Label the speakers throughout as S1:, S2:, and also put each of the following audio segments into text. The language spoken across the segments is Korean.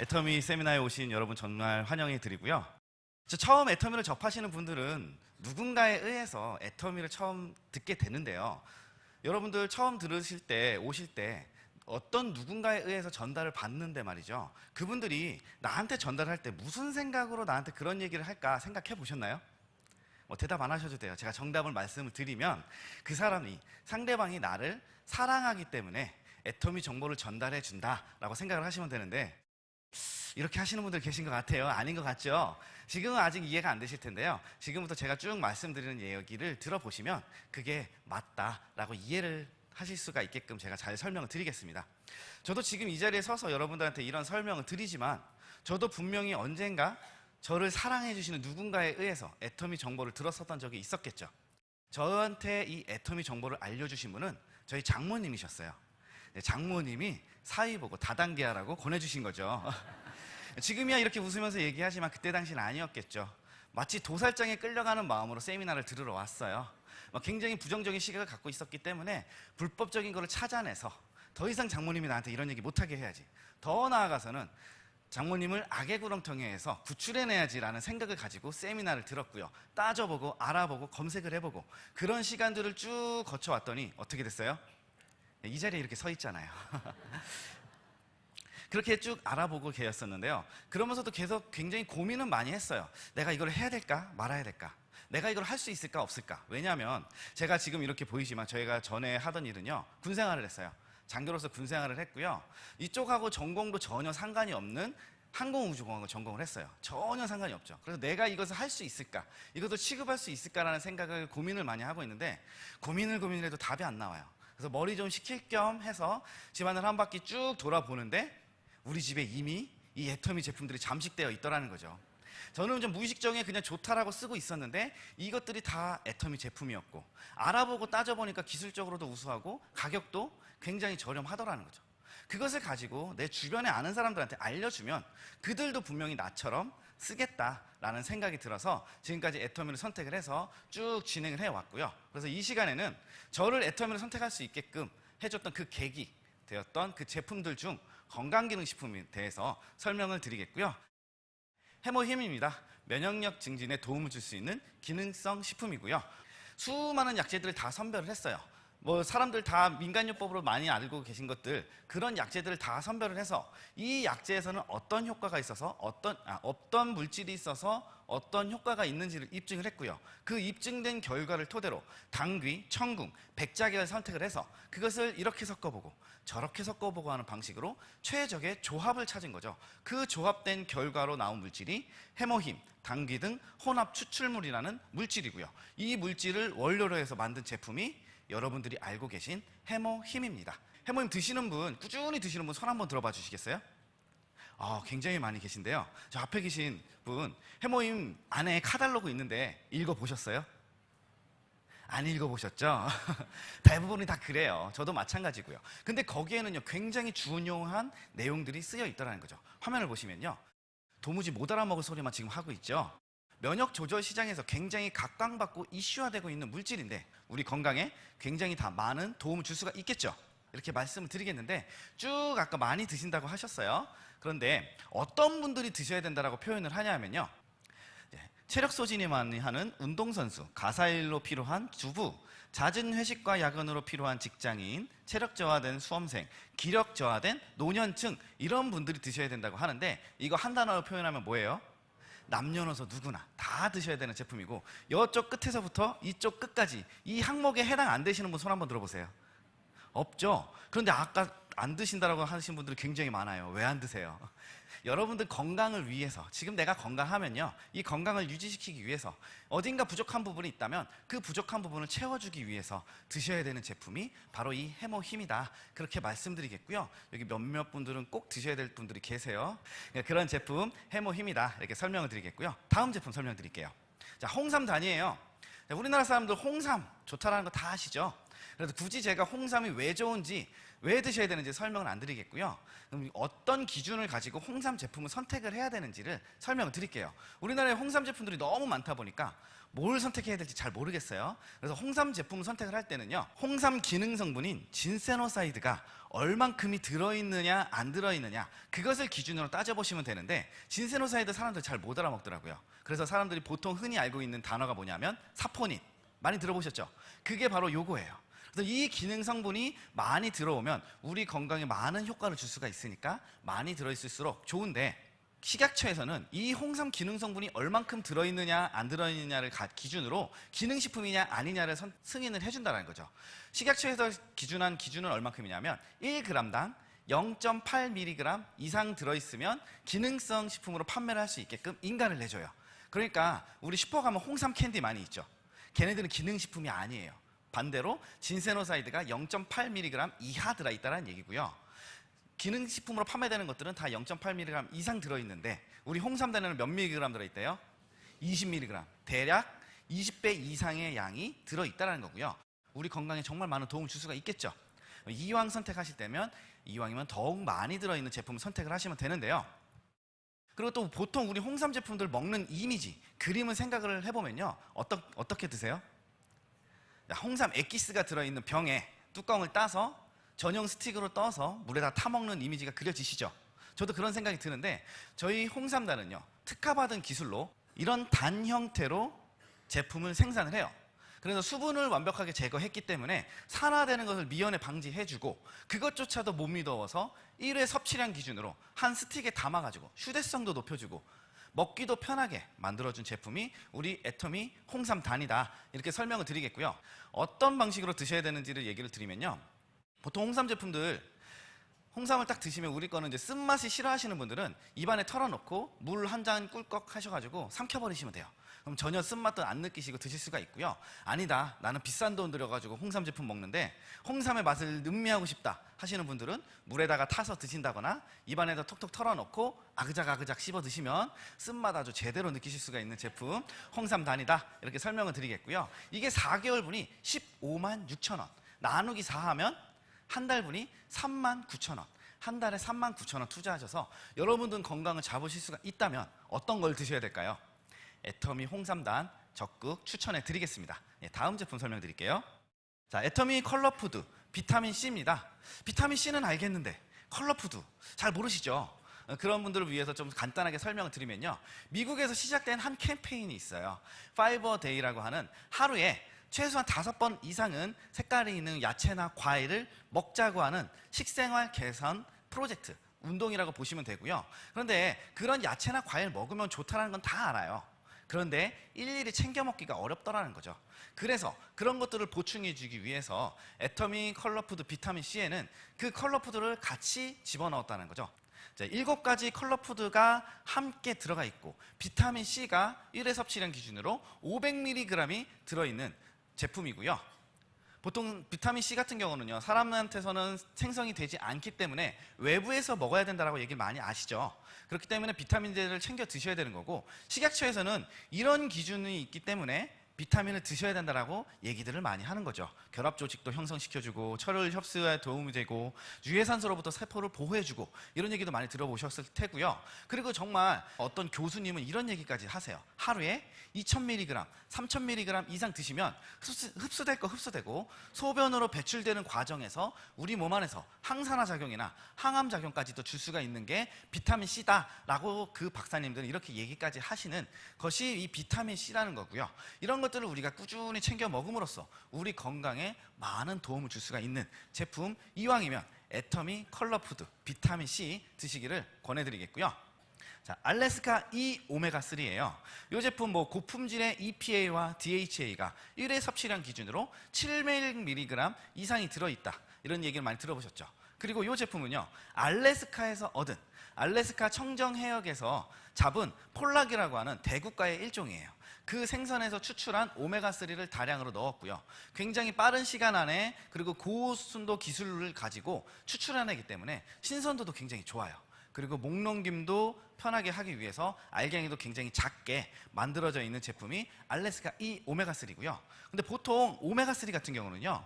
S1: 애터미 세미나에 오신 여러분 정말 환영해 드리고요. 처음 애터미를 접하시는 분들은 누군가에 의해서 애터미를 처음 듣게 되는데요. 여러분들 처음 들으실 때, 오실 때 어떤 누군가에 의해서 전달을 받는데 말이죠. 그분들이 나한테 전달할 때 무슨 생각으로 나한테 그런 얘기를 할까 생각해 보셨나요? 대답 안 하셔도 돼요. 제가 정답을 말씀을 드리면 그 사람이, 상대방이 나를 사랑하기 때문에 애터미 정보를 전달해 준다라고 생각을 하시면 되는데, 이렇게 하시는 분들 계신 것 같아요. 아닌 것 같죠? 지금은 아직 이해가 안 되실 텐데요. 지금부터 제가 쭉 말씀드리는 얘기를 들어보시면 그게 맞다라고 이해를 하실 수가 있게끔 제가 잘 설명을 드리겠습니다. 저도 지금 이 자리에 서서 여러분들한테 이런 설명을 드리지만, 저도 분명히 언젠가 저를 사랑해 주시는 누군가에 의해서 애터미 정보를 들었었던 적이 있었겠죠. 저한테 이 애터미 정보를 알려주신 분은 저희 장모님이셨어요. 장모님이 사위보고 다단계하라고 권해주신 거죠. 지금이야 이렇게 웃으면서 얘기하지만 그때 당시는 아니었겠죠. 마치 도살장에 끌려가는 마음으로 세미나를 들으러 왔어요. 굉장히 부정적인 시각을 갖고 있었기 때문에 불법적인 거를 찾아내서 더 이상 장모님이 나한테 이런 얘기 못하게 해야지, 더 나아가서는 장모님을 악의 구렁텅이에서 구출해내야지라는 생각을 가지고 세미나를 들었고요. 따져보고 알아보고 검색을 해보고 그런 시간들을 쭉 거쳐왔더니 어떻게 됐어요? 이 자리에 이렇게 서 있잖아요. 그렇게 쭉 알아보고 계셨었는데요. 그러면서도 계속 굉장히 고민은 많이 했어요. 내가 이걸 해야 될까 말아야 될까? 내가 이걸 할 수 있을까 없을까? 왜냐하면 제가 지금 이렇게 보이지만 저희가 전에 하던 일은요, 군생활을 했어요. 장교로서 군생활을 했고요. 이쪽하고 전공도 전혀 상관이 없는 항공우주공학을 전공을 했어요. 전혀 상관이 없죠. 그래서 내가 이것을 할 수 있을까? 이것을 취급할 수 있을까라는 생각을 고민을 많이 하고 있는데, 고민을 해도 답이 안 나와요. 그래서 머리 좀 식힐 겸 해서 집안을 한 바퀴 쭉 돌아보는데 우리 집에 이미 이 애터미 제품들이 잠식되어 있더라는 거죠. 저는 좀 무의식적에 그냥 좋다라고 쓰고 있었는데 이것들이 다 애터미 제품이었고, 알아보고 따져보니까 기술적으로도 우수하고 가격도 굉장히 저렴하더라는 거죠. 그것을 가지고 내 주변에 아는 사람들한테 알려주면 그들도 분명히 나처럼 쓰겠다라는 생각이 들어서 지금까지 애터미를 선택을 해서 쭉 진행을 해왔고요. 그래서 이 시간에는 저를 애터미를 선택할 수 있게끔 해줬던 그 계기 되었던 그 제품들 중 건강기능식품에 대해서 설명을 드리겠고요. 해모힘입니다. 면역력 증진에 도움을 줄 수 있는 기능성 식품이고요. 수많은 약재들을 다 선별을 했어요. 사람들 다 민간요법으로 많이 알고 계신 것들, 그런 약재들을 다 선별을 해서 이 약재에서는 어떤 효과가 있어서 어떤 물질이 있어서 어떤 효과가 있는지를 입증을 했고요. 그 입증된 결과를 토대로 당귀, 청궁, 백작액을 선택을 해서 그것을 이렇게 섞어보고 저렇게 섞어보고 하는 방식으로 최적의 조합을 찾은 거죠. 그 조합된 결과로 나온 물질이 해모힘, 당귀 등 혼합 추출물이라는 물질이고요. 이 물질을 원료로 해서 만든 제품이 여러분들이 알고 계신 해모힘입니다. 해모힘 드시는 분, 꾸준히 드시는 분 손 한번 들어봐 주시겠어요? 굉장히 많이 계신데요. 저 앞에 계신 분, 해모힘 안에 카탈로그 있는데 읽어보셨어요? 안 읽어보셨죠? 대부분이 다 그래요. 저도 마찬가지고요. 근데 거기에는요, 굉장히 중요한 내용들이 쓰여 있더라는 거죠. 화면을 보시면요, 도무지 못 알아먹을 소리만 지금 하고 있죠. 면역 조절 시장에서 굉장히 각광받고 이슈화되고 있는 물질인데 우리 건강에 굉장히 다 많은 도움을 줄 수가 있겠죠. 이렇게 말씀을 드리겠는데, 쭉 아까 많이 드신다고 하셨어요. 그런데 어떤 분들이 드셔야 된다라고 표현을 하냐면요, 체력 소진이 많이 하는 운동선수, 가사일로 필요한 주부, 잦은 회식과 야근으로 필요한 직장인, 체력 저하된 수험생, 기력 저하된 노년층, 이런 분들이 드셔야 된다고 하는데, 이거 한 단어로 표현하면 뭐예요? 남녀노소 누구나 다 드셔야 되는 제품이고, 이쪽 끝에서부터 이쪽 끝까지 이 항목에 해당 안 되시는 분 손 한번 들어보세요. 없죠? 그런데 아까 안 드신다라고 하신 분들이 굉장히 많아요. 왜 안 드세요? 여러분들 건강을 위해서, 지금 내가 건강하면요, 이 건강을 유지시키기 위해서 어딘가 부족한 부분이 있다면 그 부족한 부분을 채워주기 위해서 드셔야 되는 제품이 바로 이 해모힘이다, 그렇게 말씀드리겠고요. 여기 몇몇 분들은 꼭 드셔야 될 분들이 계세요. 그런 제품 해모힘이다, 이렇게 설명을 드리겠고요. 다음 제품 설명드릴게요. 자, 홍삼단이에요. 우리나라 사람들 홍삼 좋다라는 거 다 아시죠? 그래서 굳이 제가 홍삼이 왜 좋은지, 왜 드셔야 되는지 설명을 안 드리겠고요. 그럼 어떤 기준을 가지고 홍삼 제품을 선택을 해야 되는지를 설명을 드릴게요. 우리나라에 홍삼 제품들이 너무 많다 보니까 뭘 선택해야 될지 잘 모르겠어요. 그래서 홍삼 제품을 선택을 할 때는요, 홍삼 기능 성분인 진세노사이드가 얼만큼이 들어있느냐 안 들어있느냐, 그것을 기준으로 따져보시면 되는데, 진세노사이드 사람들 잘 못 알아먹더라고요. 그래서 사람들이 보통 흔히 알고 있는 단어가 뭐냐면 사포닌, 많이 들어보셨죠? 그게 바로 요거예요. 그래서 이 기능 성분이 많이 들어오면 우리 건강에 많은 효과를 줄 수가 있으니까 많이 들어있을수록 좋은데, 식약처에서는 이 홍삼 기능 성분이 얼만큼 들어있느냐 안 들어있느냐를 기준으로 기능식품이냐 아니냐를 승인을 해준다는 거죠. 식약처에서 기준한 기준은 얼만큼이냐면 1g당 0.8mg 이상 들어있으면 기능성 식품으로 판매를 할 수 있게끔 인가를 내줘요. 그러니까 우리 슈퍼 가면 홍삼 캔디 많이 있죠. 걔네들은 기능식품이 아니에요. 반대로 진세노사이드가 0.8mg 이하 들어있다는 얘기고요. 기능식품으로 판매되는 것들은 다 0.8mg 이상 들어있는데, 우리 홍삼단에는 몇 mg 들어있대요? 20mg. 대략 20배 이상의 양이 들어있다는 거고요. 우리 건강에 정말 많은 도움을 줄 수가 있겠죠. 이왕 선택하실 때면, 이왕이면 더욱 많이 들어있는 제품을 선택을 하시면 되는데요. 그리고 또 보통 우리 홍삼 제품들 먹는 이미지, 그림을 생각을 해보면요, 어떻게 드세요? 홍삼 액기스가 들어있는 병에 뚜껑을 따서 전용 스틱으로 떠서 물에다 타먹는 이미지가 그려지시죠? 저도 그런 생각이 드는데, 저희 홍삼단은요, 특허받은 기술로 이런 단 형태로 제품을 생산을 해요. 그래서 수분을 완벽하게 제거했기 때문에 산화되는 것을 미연에 방지해주고, 그것조차도 못 믿어서 1회 섭취량 기준으로 한 스틱에 담아가지고 휴대성도 높여주고 먹기도 편하게 만들어준 제품이 우리 애터미 홍삼단이다, 이렇게 설명을 드리겠고요. 어떤 방식으로 드셔야 되는지를 얘기를 드리면요, 보통 홍삼 제품들, 홍삼을 딱 드시면 우리 거는 이제 쓴맛이 싫어하시는 분들은 입안에 털어놓고 물 한 잔 꿀꺽 하셔가지고 삼켜버리시면 돼요. 그럼 전혀 쓴맛도 안 느끼시고 드실 수가 있고요. 아니다, 나는 비싼 돈 들여가지고 홍삼 제품 먹는데 홍삼의 맛을 음미하고 싶다 하시는 분들은 물에다가 타서 드신다거나 입안에다 톡톡 털어놓고 아그작아그작 씹어 드시면 쓴맛 아주 제대로 느끼실 수가 있는 제품 홍삼단이다, 이렇게 설명을 드리겠고요. 이게 4개월분이 156,000원, 나누기 4하면 한 달분이 39,000원, 한 달에 39,000원 투자하셔서 여러분들 건강을 잡으실 수가 있다면 어떤 걸 드셔야 될까요? 애터미 홍삼단 적극 추천해 드리겠습니다. 다음 제품 설명드릴게요. 자, 애터미 컬러푸드 비타민C입니다. 비타민C는 알겠는데 컬러푸드 잘 모르시죠? 그런 분들을 위해서 좀 간단하게 설명을 드리면요, 미국에서 시작된 한 캠페인이 있어요. 파이버 데이라고 하는, 하루에 최소한 5번 이상은 색깔이 있는 야채나 과일을 먹자고 하는 식생활 개선 프로젝트, 운동이라고 보시면 되고요. 그런데 그런 야채나 과일 먹으면 좋다는 건 다 알아요. 그런데 일일이 챙겨 먹기가 어렵더라는 거죠. 그래서 그런 것들을 보충해 주기 위해서 애터미 컬러푸드 비타민C에는 그 컬러푸드를 같이 집어넣었다는 거죠. 7가지 컬러푸드가 함께 들어가 있고, 비타민C가 1회 섭취량 기준으로 500mg이 들어있는 제품이고요. 보통 비타민C 같은 경우는요, 사람한테서는 생성이 되지 않기 때문에 외부에서 먹어야 된다고 얘기를 많이 아시죠? 그렇기 때문에 비타민제를 챙겨 드셔야 되는 거고, 식약처에서는 이런 기준이 있기 때문에 비타민을 드셔야 된다라고 얘기들을 많이 하는 거죠. 결합 조직도 형성시켜주고, 철을 흡수에 도움이 되고, 유해산소로부터 세포를 보호해주고, 이런 얘기도 많이 들어보셨을 테고요. 그리고 정말 어떤 교수님은 이런 얘기까지 하세요. 하루에 2000mg, 3000mg 이상 드시면 흡수될 거 흡수되고, 소변으로 배출되는 과정에서 우리 몸 안에서 항산화 작용이나 항암 작용까지도 줄 수가 있는 게 비타민C다라고 그 박사님들은 이렇게 얘기까지 하시는 것이 이 비타민C라는 거고요. 이런 것들을 우리가 꾸준히 챙겨 먹음으로써 우리 건강에 많은 도움을 줄 수가 있는 제품, 이왕이면 애터미 컬러푸드 비타민C 드시기를 권해드리겠고요. 자, 알래스카 E 오메가3예요. 이 제품 고품질의 EPA와 DHA가 1회 섭취량 기준으로 700mg 이상이 들어있다, 이런 얘기를 많이 들어보셨죠. 그리고 이 제품은요, 알래스카에서 얻은, 알래스카 청정 해역에서 잡은 폴락이라고 하는 대구가의 일종이에요. 그 생선에서 추출한 오메가3를 다량으로 넣었고요. 굉장히 빠른 시간 안에, 그리고 고순도 기술을 가지고 추출해내기 때문에 신선도도 굉장히 좋아요. 그리고 목넘김도 편하게 하기 위해서 알갱이도 굉장히 작게 만들어져 있는 제품이 알래스카 E 오메가3고요. 근데 보통 오메가3 같은 경우는요,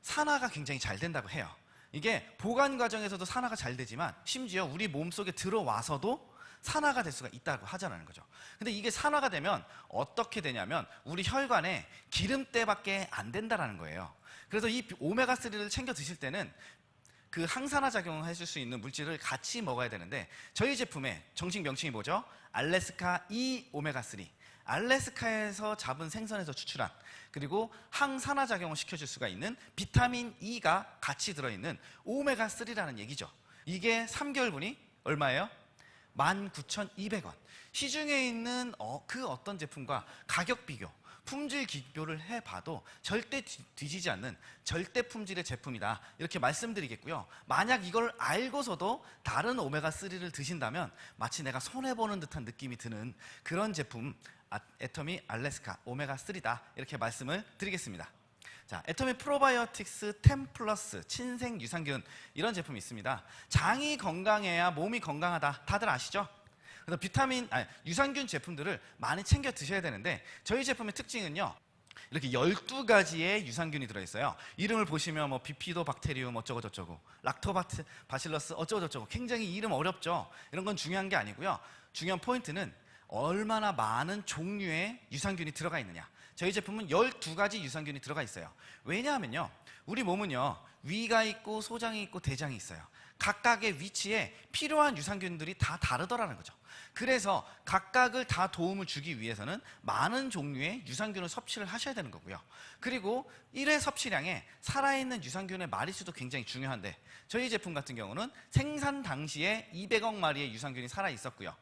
S1: 산화가 굉장히 잘 된다고 해요. 이게 보관 과정에서도 산화가 잘 되지만 심지어 우리 몸속에 들어와서도 산화가 될 수가 있다고 하자는 거죠. 근데 이게 산화가 되면 어떻게 되냐면 우리 혈관에 기름때밖에 안 된다는 거예요. 그래서 이 오메가3를 챙겨 드실 때는 그 항산화 작용을 해줄 수 있는 물질을 같이 먹어야 되는데, 저희 제품의 정식 명칭이 뭐죠? 알래스카 E 오메가3. 알래스카에서 잡은 생선에서 추출한, 그리고 항산화 작용을 시켜줄 수가 있는 비타민 E가 같이 들어있는 오메가3라는 얘기죠. 이게 3개월분이 얼마예요? 19,200원. 시중에 있는 그 어떤 제품과 가격 비교, 품질 비교를 해봐도 절대 뒤지지 않는 절대 품질의 제품이다, 이렇게 말씀드리겠고요. 만약 이걸 알고서도 다른 오메가3를 드신다면 마치 내가 손해보는 듯한 느낌이 드는 그런 제품, 애터미 알래스카 오메가3다, 이렇게 말씀을 드리겠습니다. 자, 애터미 프로바이오틱스 10 플러스 친생 유산균, 이런 제품이 있습니다. 장이 건강해야 몸이 건강하다, 다들 아시죠? 그래서 유산균 제품들을 많이 챙겨 드셔야 되는데, 저희 제품의 특징은요, 이렇게 12가지의 유산균이 들어있어요. 이름을 보시면 뭐 비피도박테리움 어쩌고저쩌고, 락토바실러스 어쩌고저쩌고, 굉장히 이름 어렵죠? 이런 건 중요한 게 아니고요. 중요한 포인트는 얼마나 많은 종류의 유산균이 들어가 있느냐. 저희 제품은 12가지 유산균이 들어가 있어요. 왜냐하면요, 우리 몸은요, 위가 있고 소장이 있고 대장이 있어요. 각각의 위치에 필요한 유산균들이 다 다르더라는 거죠. 그래서 각각을 다 도움을 주기 위해서는 많은 종류의 유산균을 섭취를 하셔야 되는 거고요. 그리고 1회 섭취량에 살아있는 유산균의 마리수도 굉장히 중요한데, 저희 제품 같은 경우는 생산 당시에 200억 마리의 유산균이 살아있었고요.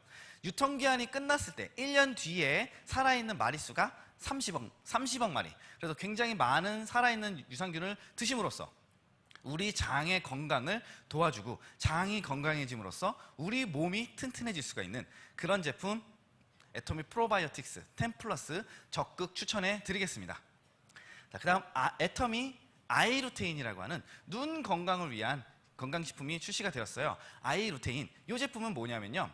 S1: 유통기한이 끝났을 때 1년 뒤에 살아있는 마리수가 30억 마리. 그래서 굉장히 많은 살아있는 유산균을 드심으로써 우리 장의 건강을 도와주고, 장이 건강해짐으로써 우리 몸이 튼튼해질 수가 있는 그런 제품, 애터미 프로바이오틱스 10 플러스 적극 추천해 드리겠습니다. 자, 그 다음 애터미 아이루테인이라고 하는 눈 건강을 위한 건강식품이 출시가 되었어요. 아이루테인, 이 제품은 뭐냐면요,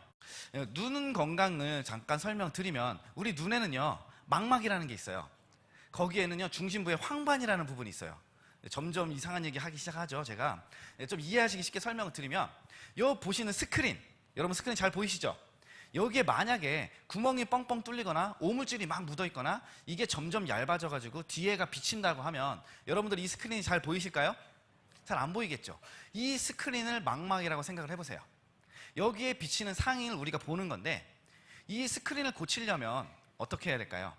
S1: 눈 건강을 잠깐 설명드리면, 우리 눈에는요 망막이라는 게 있어요. 거기에는요 중심부에 황반이라는 부분이 있어요. 점점 이상한 얘기 하기 시작하죠. 제가 좀 이해하시기 쉽게 설명을 드리면, 요 보시는 스크린, 여러분 스크린 잘 보이시죠? 여기에 만약에 구멍이 뻥뻥 뚫리거나 오물질이 막 묻어 있거나 이게 점점 얇아져 가지고 뒤에가 비친다고 하면, 여러분들 이 스크린이 잘 보이실까요? 잘 안 보이겠죠? 이 스크린을 망막이라고 생각을 해보세요. 여기에 비치는 상인을 우리가 보는 건데, 이 스크린을 고치려면 어떻게 해야 될까요?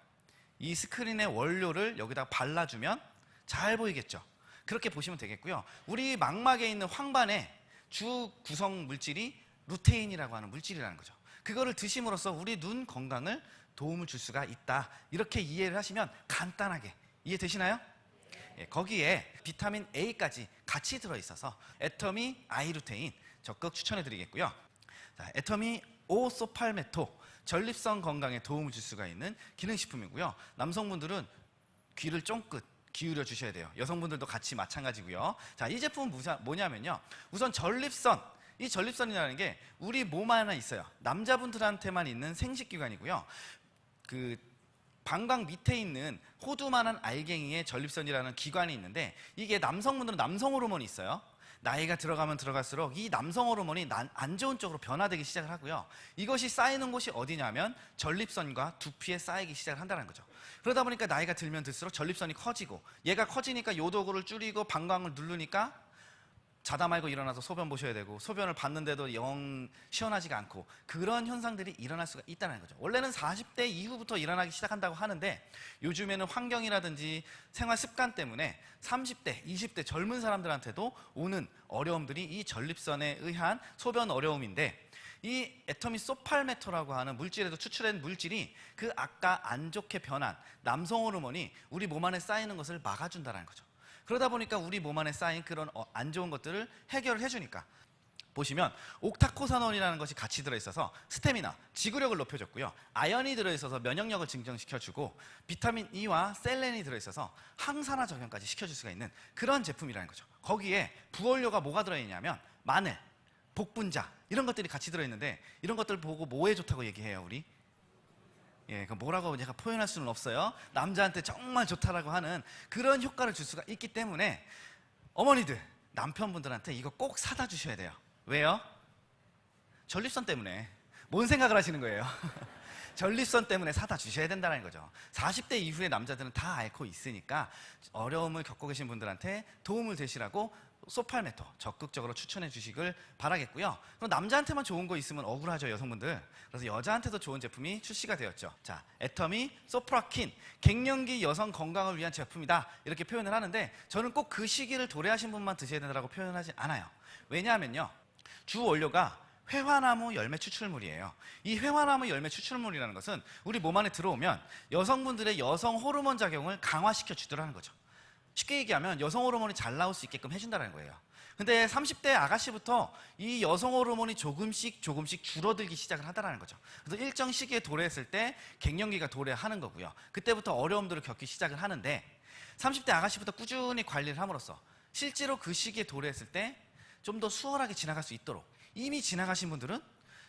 S1: 이 스크린의 원료를 여기다 발라주면 잘 보이겠죠? 그렇게 보시면 되겠고요. 우리 망막에 있는 황반의 주 구성 물질이 루테인이라고 하는 물질이라는 거죠. 그거를 드심으로써 우리 눈 건강을 도움을 줄 수가 있다, 이렇게 이해를 하시면 간단하게 이해되시나요? 예, 거기에 비타민 A까지 같이 들어있어서 애터미 아이루테인 적극 추천해 드리겠고요. 자, 애터미 오소팔메토, 전립선 건강에 도움을 줄 수가 있는 기능식품이고요. 남성분들은 귀를 쫑긋 기울여 주셔야 돼요. 여성분들도 같이 마찬가지고요. 자, 이 제품은 뭐냐면요, 우선 전립선, 이 전립선이라는 게 우리 몸 안에 있어요. 남자분들한테만 있는 생식기관이고요. 그 방광 밑에 있는 호두만한 알갱이에 전립선이라는 기관이 있는데, 이게 남성분들은 남성 호르몬이 있어요. 나이가 들어가면 들어갈수록 이 남성 호르몬이 안 좋은 쪽으로 변화되기 시작을 하고요. 이것이 쌓이는 곳이 어디냐면 전립선과 두피에 쌓이기 시작을 한다는 거죠. 그러다 보니까 나이가 들면 들수록 전립선이 커지고, 얘가 커지니까 요도구를 줄이고 방광을 누르니까 자다 말고 일어나서 소변 보셔야 되고, 소변을 봤는데도 영 시원하지가 않고, 그런 현상들이 일어날 수가 있다는 거죠. 원래는 40대 이후부터 일어나기 시작한다고 하는데, 요즘에는 환경이라든지 생활 습관 때문에 30대, 20대 젊은 사람들한테도 오는 어려움들이 이 전립선에 의한 소변 어려움인데, 이 애터미 소팔메토라고 하는 물질에도 추출된 물질이 그 아까 안 좋게 변한 남성 호르몬이 우리 몸 안에 쌓이는 것을 막아준다는 거죠. 그러다 보니까 우리 몸 안에 쌓인 그런 안 좋은 것들을 해결을 해주니까, 보시면 옥타코사논이라는 것이 같이 들어있어서 스태미나, 지구력을 높여줬고요. 아연이 들어있어서 면역력을 증정시켜주고, 비타민 E와 셀렌이 들어있어서 항산화 작용까지 시켜줄 수가 있는 그런 제품이라는 거죠. 거기에 부원료가 뭐가 들어있냐면 마늘, 복분자, 이런 것들이 같이 들어있는데, 이런 것들 보고 뭐에 좋다고 얘기해요, 우리? 예, 그 뭐라고 제가 표현할 수는 없어요. 남자한테 정말 좋다라고 하는 그런 효과를 줄 수가 있기 때문에 어머니들, 남편분들한테 이거 꼭 사다 주셔야 돼요. 왜요? 전립선 때문에. 뭔 생각을 하시는 거예요? 전립선 때문에 사다 주셔야 된다는 거죠. 40대 이후의 남자들은 다 앓고 있으니까 어려움을 겪고 계신 분들한테 도움을 되시라고 소팔메토 적극적으로 추천해 주시길 바라겠고요. 그럼 남자한테만 좋은 거 있으면 억울하죠, 여성분들. 그래서 여자한테도 좋은 제품이 출시가 되었죠. 자, 애터미 소프라킨, 갱년기 여성 건강을 위한 제품이다, 이렇게 표현을 하는데 저는 꼭 그 시기를 도래하신 분만 드셔야 된다고 표현하지 않아요. 왜냐하면요, 주 원료가 회화나무 열매 추출물이에요. 이 회화나무 열매 추출물이라는 것은 우리 몸 안에 들어오면 여성분들의 여성 호르몬 작용을 강화시켜 주더라는 거죠. 쉽게 얘기하면 여성 호르몬이 잘 나올 수 있게끔 해준다는 거예요. 근데 30대 아가씨부터 이 여성 호르몬이 조금씩 줄어들기 시작을 하더라는 거죠. 그래서 일정 시기에 도래했을 때 갱년기가 도래하는 거고요. 그때부터 어려움들을 겪기 시작을 하는데 30대 아가씨부터 꾸준히 관리를 함으로써 실제로 그 시기에 도래했을 때 좀 더 수월하게 지나갈 수 있도록, 이미 지나가신 분들은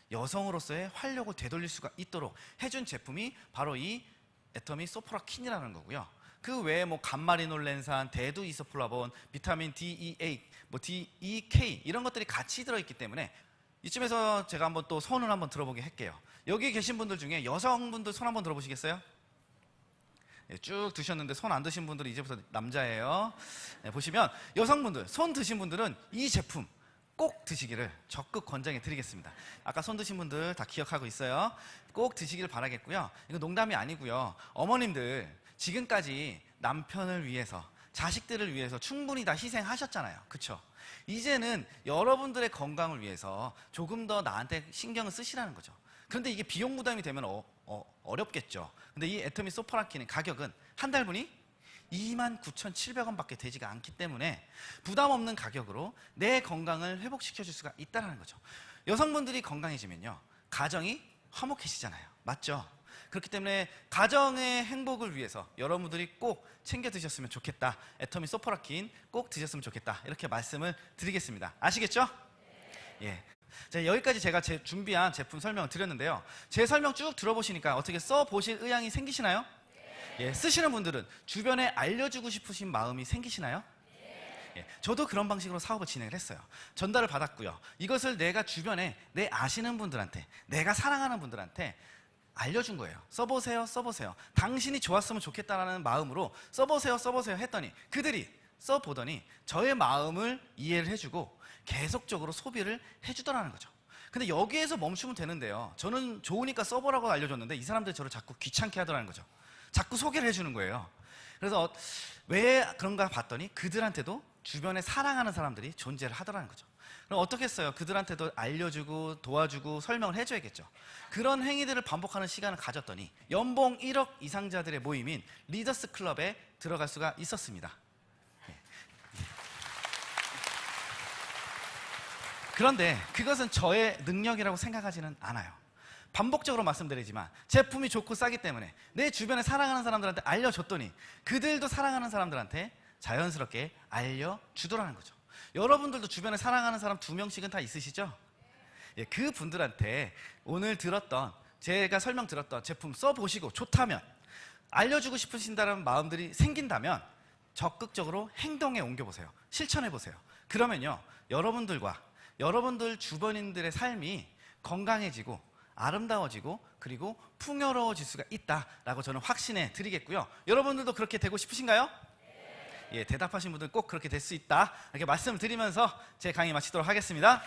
S1: 여성으로서의 활력을 되돌릴 수가 있도록 해준 제품이 바로 이 애터미 소프라킨이라는 거고요. 그 외에 뭐 감마리놀렌산, 대두 이소플라본, 비타민 DEA, 뭐 DEK 이런 것들이 같이 들어있기 때문에 이쯤에서 제가 한번 또 손을 한번 들어보게 할게요. 여기 계신 분들 중에 여성분들 손 한번 들어보시겠어요? 네, 쭉 드셨는데 손 안 드신 분들은 이제부터 남자예요. 네, 보시면 여성분들, 손 드신 분들은 이 제품 꼭 드시기를 적극 권장해 드리겠습니다. 아까 손 드신 분들 다 기억하고 있어요. 꼭 드시길 바라겠고요. 이거 농담이 아니고요. 어머님들 지금까지 남편을 위해서, 자식들을 위해서 충분히 다 희생하셨잖아요. 그쵸? 이제는 여러분들의 건강을 위해서 조금 더 나한테 신경을 쓰시라는 거죠. 그런데 이게 비용 부담이 되면 어렵겠죠. 근데 이 애터미 소프라킨의 가격은 한 달분이 29,700원 밖에 되지가 않기 때문에 부담 없는 가격으로 내 건강을 회복시켜 줄 수가 있다는 거죠. 여성분들이 건강해지면요, 가정이 화목해지잖아요. 맞죠? 그렇기 때문에 가정의 행복을 위해서 여러분들이 꼭 챙겨 드셨으면 좋겠다, 애터미 소프라킨 꼭 드셨으면 좋겠다, 이렇게 말씀을 드리겠습니다. 아시겠죠? 예. 자, 여기까지 제가 준비한 제품 설명을 드렸는데요. 제 설명 쭉 들어보시니까 어떻게 써보실 의향이 생기시나요? 예, 쓰시는 분들은 주변에 알려주고 싶으신 마음이 생기시나요? 예, 저도 그런 방식으로 사업을 진행을 했어요. 전달을 받았고요. 이것을 내가 주변에 내 아시는 분들한테, 내가 사랑하는 분들한테 알려준 거예요. 써보세요, 써보세요. 당신이 좋았으면 좋겠다라는 마음으로 써보세요, 써보세요 했더니 그들이 써보더니 저의 마음을 이해를 해주고 계속적으로 소비를 해주더라는 거죠. 근데 여기에서 멈추면 되는데요, 저는 좋으니까 써보라고 알려줬는데 이 사람들이 저를 자꾸 귀찮게 하더라는 거죠. 자꾸 소개를 해주는 거예요. 그래서 왜 그런가 봤더니 그들한테도 주변에 사랑하는 사람들이 존재를 하더라는 거죠. 그럼 어떻게 했어요? 그들한테도 알려주고 도와주고 설명을 해줘야겠죠. 그런 행위들을 반복하는 시간을 가졌더니 연봉 1억 이상자들의 모임인 리더스 클럽에 들어갈 수가 있었습니다. 그런데 그것은 저의 능력이라고 생각하지는 않아요. 반복적으로 말씀드리지만 제품이 좋고 싸기 때문에 내 주변에 사랑하는 사람들한테 알려줬더니 그들도 사랑하는 사람들한테 자연스럽게 알려주더라는 거죠. 여러분들도 주변에 사랑하는 사람 2명씩은 다 있으시죠? 예, 그 분들한테 오늘 들었던, 제가 설명 들었던 제품 써보시고 좋다면, 알려주고 싶으신다는 마음들이 생긴다면 적극적으로 행동에 옮겨보세요. 실천해보세요. 그러면요, 여러분들 주변인들의 삶이 건강해지고 아름다워지고 그리고 풍요로워질 수가 있다라고 저는 확신해 드리겠고요. 여러분들도 그렇게 되고 싶으신가요? 예, 대답하신 분들 꼭 그렇게 될 수 있다, 이렇게 말씀을 드리면서 제 강의 마치도록 하겠습니다.